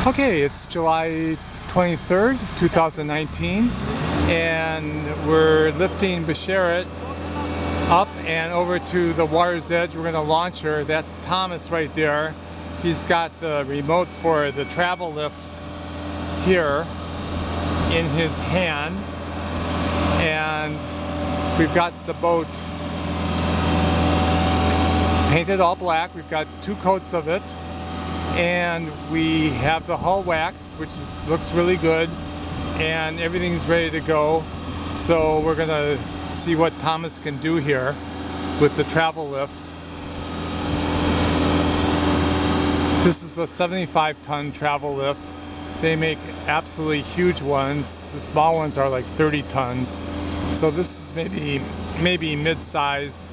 Okay, it's July 23rd, 2019, and we're lifting Basharat up and over to the water's edge. We're going to launch her. That's Thomas right there. He's got the remote for the travel lift here in his hand, and we've got the boat painted all black. We've got 2 coats of it, and we have the hull waxed, which looks really good, and everything's ready to go. So we're gonna see what Thomas can do here with the travel lift. This is a 75-ton travel lift. They make absolutely huge ones. The small ones are like 30 tons. So this is maybe mid-size.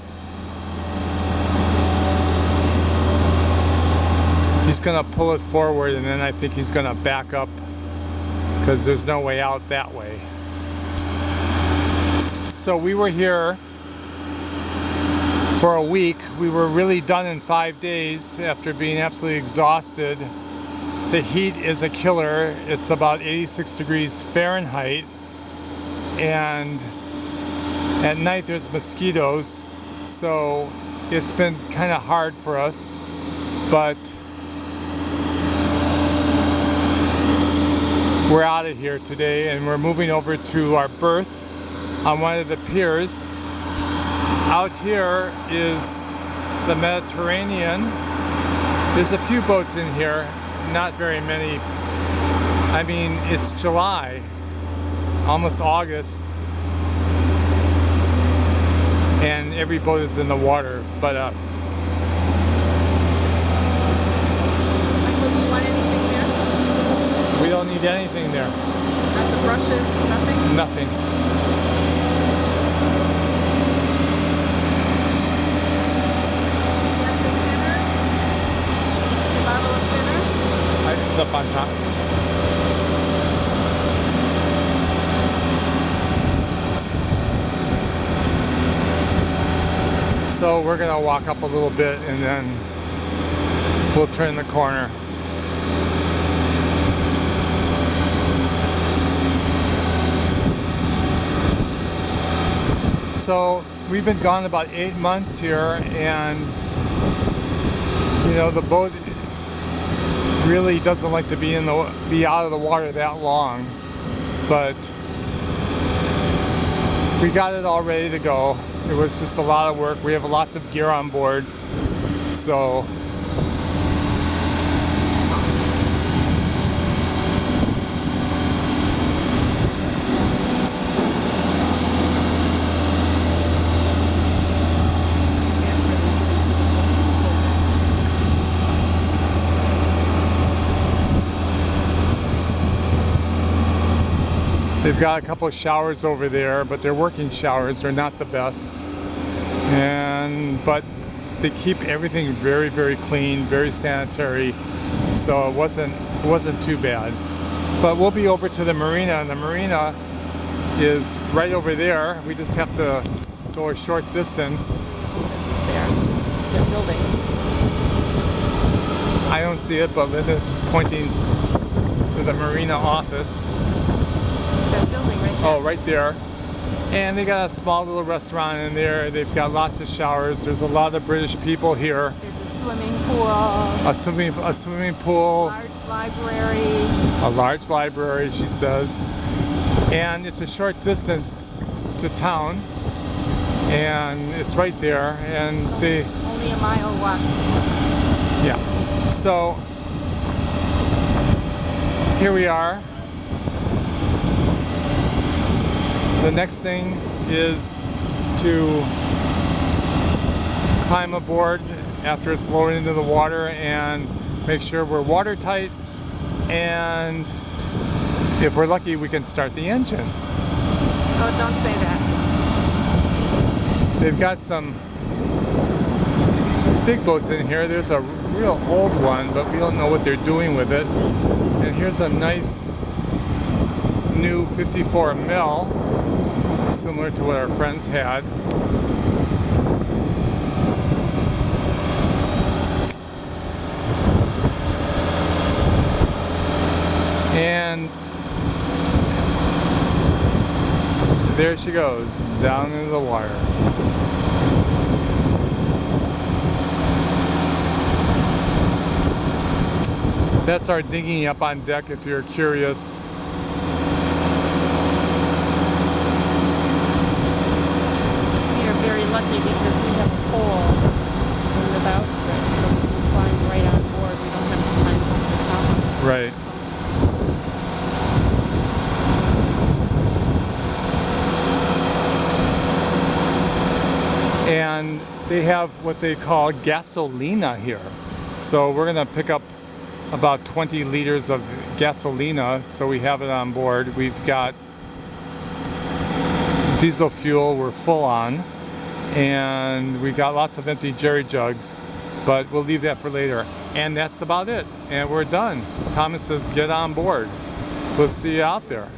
He's gonna pull it forward, and then I think he's gonna back up because there's no way out that way. So we were here for a week. We were really done in 5 days after being absolutely exhausted. The heat is a killer. It's about 86 degrees Fahrenheit, and at night there's mosquitoes, so it's been kind of hard for us, but we're out of here today, and we're moving over to our berth on one of the piers. Out here is the Mediterranean. There's a few boats in here, not very many. I mean, it's July, almost August, and every boat is in the water but us. Michael, do you want anything there? We don't need anything there. Not the brushes, nothing? Nothing. It's up on top. So we're gonna walk up a little bit, and then we'll turn the corner. So we've been gone about 8 months here, and you know, the boat really doesn't like to be out of the water that long, but we got it all ready to go. It was just a lot of work. We have lots of gear on board, so they've got a couple of showers over there, but they're working showers. They're not the best, but they keep everything very, very clean, very sanitary. So it wasn't too bad. But we'll be over to the marina, and the marina is right over there. We just have to go a short distance. This is their building. I don't see it, but Linda's pointing to the marina office. That building right there. Oh, right there. And they got a small little restaurant in there. They've got lots of showers. There's a lot of British people here. There's a swimming pool. A swimming pool. Large library. A large library, she says. And it's a short distance to town. And it's right there. And they... Only a mile walk. Yeah. So, here we are. The next thing is to climb aboard after it's lowered into the water and make sure we're watertight, and if we're lucky we can start the engine. Oh, don't say that. They've got some big boats in here. There's a real old one, but we don't know what they're doing with it. And here's a nice new 54 mil. Similar to what our friends had. And there she goes, down into the wire. That's our dinghy up on deck if you're curious. We are very lucky because we have a pole in the bowsprit, so we can climb right on board. We don't have to climb up the top of it. Right. And they have what they call gasolina here. So we're gonna pick up about 20 liters of gasolina, so we have it on board. We've got diesel fuel we're full on, and we got lots of empty jerry jugs, but we'll leave that for later. And that's about it, and we're done. Thomas says get on board. We'll see you out there.